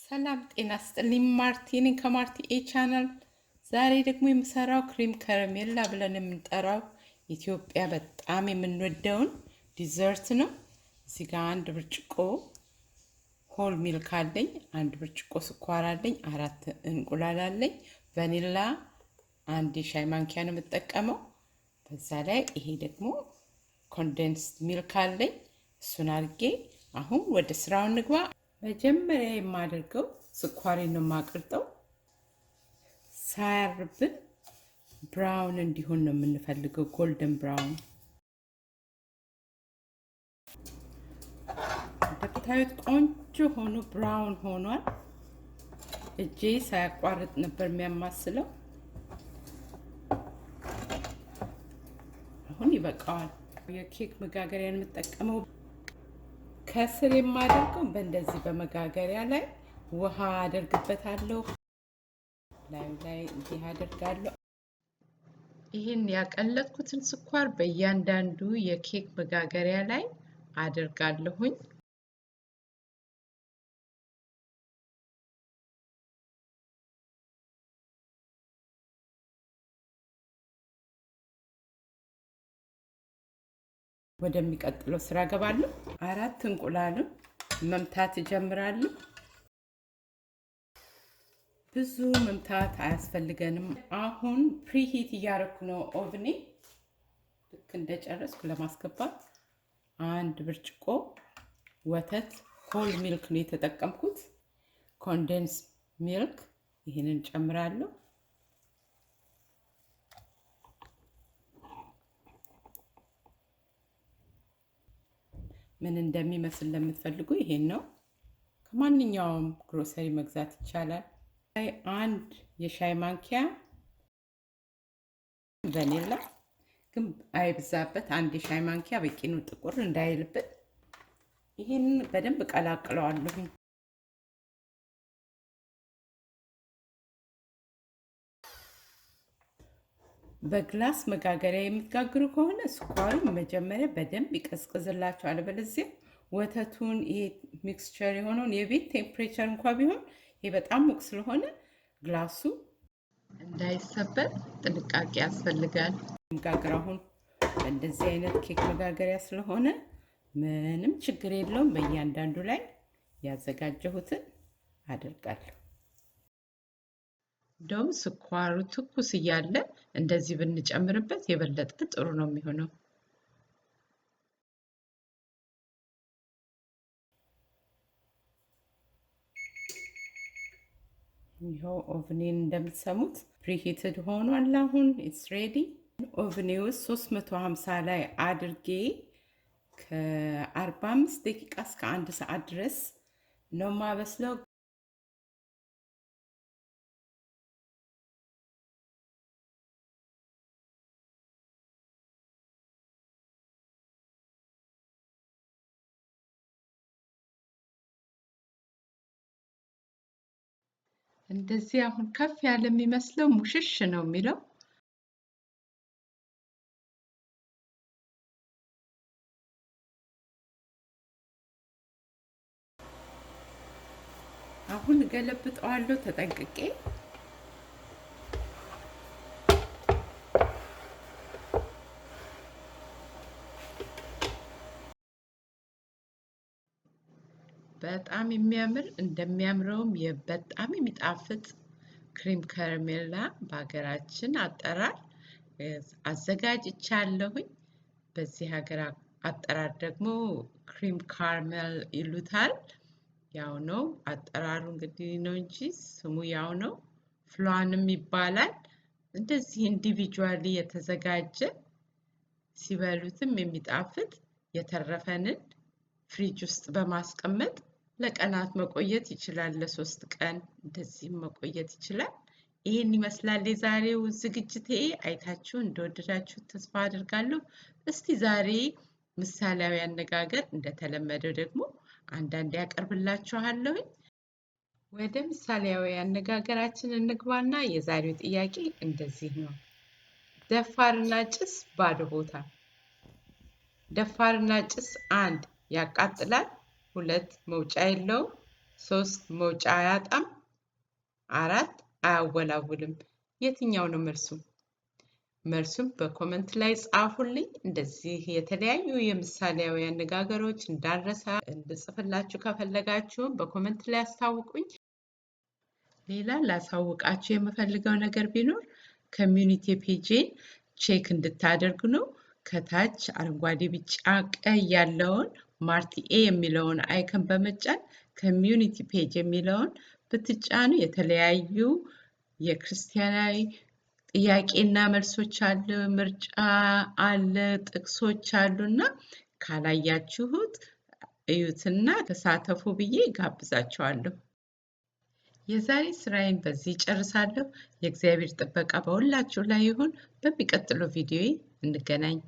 ሰላም ጤና ይስጥልኝ። ማርቲ ነኝ ከማርቲ ኤ ቻናል። ዛሬ ደግሞ የምሰራው ክሬም ከረሜላ ብለን የምንጠራው ኢትዮጵያ በጣም የምንወደውን ዲዘርት ነው። እዚህ ጋር አንድ ብርጭቆ ሆል ሚልክ አለኝ፣ አንድ ብርጭቆ ስኳር አለኝ፣ 4 እንቁላል አለኝ፣ ቫኒላ አንድ ሻይ ማንኪያ ነው የምጠቀመው። በዛ ላይ ይሄ ደግሞ ኮንደንስድ ሚልክ አለኝ። እሱን አድርጌ አሁን ወደ ስራው እንግባ። መጀመሪያ የማደርገው ስኳሬን ነው የማቀርጠው። ሳያርብን ብራውን እንዲሆን ነው የምንፈልገው፣ ጎልደን ብራውን። እንደምታዩት ቆንጆ ሆኖ ብራውን ሆኗል። እጄ ሳያቋርጥ ነበር የሚያማስለው። አሁን ይበቃዋል። የኬክ መጋገሪያ የምጠቀመው ከስር የማደርገው በእንደዚህ በመጋገሪያ ላይ ውሃ አደርግበታለሁ። ላይ እንዲህ አደርጋለሁ። ይህን ያቀለጥኩትን ስኳር በእያንዳንዱ የኬክ መጋገሪያ ላይ አደርጋለሁኝ። ወደሚቀጥለው ስራ ገባለሁ። 4 እንቁላልን መምታት እጀምራለሁ። ብዙ መምታት አያስፈልገንም። አሁን ፕሪሂት እያደረኩ ነው ኦቭኔ። ልክ እንደጨረስኩ ለማስገባት 1 ብርጭቆ ወተት ሆል ሚልክ ነው የተጠቀምኩት፣ ኮንደንስ ሚልክ። ይሄንን ጨምራለሁ። ምን እንደሚመስል ለምትፈልጉ ይሄን ነው። ከማንኛውም ግሮሰሪ መግዛት ይቻላል። 1 የሻይ ማንኪያ ቫኒላ፣ ግን አይብዛበት። 1 የሻይ ማንኪያ በቂ ነው፣ ጥቁር እንዳይልብን። ይሄን በደንብ ቀላቅለዋለሁ። በግላስ መጋገሪያ የምትጋግሩ ከሆነ ስኳሩ መጀመሪያ በደንብ ይቀዝቅዝላችኋል። አለበለዚያ ወተቱን ይሄ ሚክስቸር የሆነውን የቤት ቴምፕሬቸር እንኳን ቢሆን ይሄ በጣም ሙቅ ስለሆነ ግላሱ እንዳይሰበር ጥንቃቄ ያስፈልጋል። መጋገር አሁን እንደዚህ አይነት ኬክ መጋገሪያ ስለሆነ ምንም ችግር የለውም። በእያንዳንዱ ላይ ያዘጋጀሁትን አደርጋለሁ። እንደውም ስኳሩ ትኩስ እያለ እንደዚህ ብንጨምርበት የበለጠ ጥሩ ነው የሚሆነው። ይኸው ኦቭኔን እንደምትሰሙት ፕሪሂትድ ሆኗል። አሁን ኢትስ ሬዲ። ኦቭኔ ውስጥ 350 ላይ አድርጌ ከ45 ደቂቃ እስከ 1 ሰዓት ድረስ ነው ማበስለው። እንደዚህ አሁን ከፍ ያለ የሚመስለው ሙሽሽ ነው የሚለው። አሁን ገለብጠዋለሁ ተጠንቅቄ። በጣም የሚያምር እንደሚያምረውም በጣም የሚጣፍጥ ክሬም ከረሜላ በሀገራችን አጠራር አዘጋጅቻለሁኝ። በዚህ ሀገር አጠራር ደግሞ ክሬም ካራሜል ይሉታል። ያው ነው አጠራሩ እንግዲህ ነው እንጂ ስሙ ያው ነው። ፍሏንም ይባላል። እንደዚህ ኢንዲቪጁዋሊ የተዘጋጀ ሲበሉትም የሚጣፍጥ የተረፈንን ፍሪጅ ውስጥ በማስቀመጥ ለቀናት መቆየት ይችላል። ለ3 ቀን እንደዚህ መቆየት ይችላል። ይሄን ይመስላል የዛሬው ዝግጅቴ። አይታችሁ እንደወደዳችሁ ተስፋ አድርጋለሁ። እስቲ ዛሬ ምሳሌያዊ አነጋገር እንደተለመደው ደግሞ አንዳንድ ያቀርብላችኋለሁ። ወደ ምሳሌያዊ አነጋገራችን እንግባና የዛሬው ጥያቄ እንደዚህ ነው። ደፋርና ጭስ ባዶ ቦታ። ደፋርና ጭስ 1 ያቃጥላል፣ 2 መውጫ የለውም፣ 3 መውጫ አያጣም፣ 4 አያወላውልም። የትኛው ነው መልሱ? መልሱም በኮመንት ላይ ጻፉልኝ። እንደዚህ የተለያዩ የምሳሌያዊ አነጋገሮች እንዳረሳ እንድጽፍላችሁ ከፈለጋችሁ በኮመንት ላይ አስታውቁኝ። ሌላ ላሳውቃችሁ የምፈልገው ነገር ቢኖር ኮሚዩኒቲ ፔጅን ቼክ እንድታደርጉ ነው። ከታች አረንጓዴ፣ ቢጫ፣ ቀይ ያለውን ማርቲ ኤ የሚለውን አይከን በመጫን ኮሚዩኒቲ ፔጅ የሚለውን ብትጫኑ የተለያዩ የክርስቲያናዊ ጥያቄና መልሶች አሉ፣ ምርጫ አለ፣ ጥቅሶች አሉና ካላያችሁት እዩትና ተሳተፉ ብዬ ጋብዛችኋለሁ። የዛሬ ስራዬን በዚህ ጨርሳለሁ። የእግዚአብሔር ጥበቃ በሁላችሁ ላይ ይሁን። በሚቀጥለው ቪዲዮ እንገናኝ።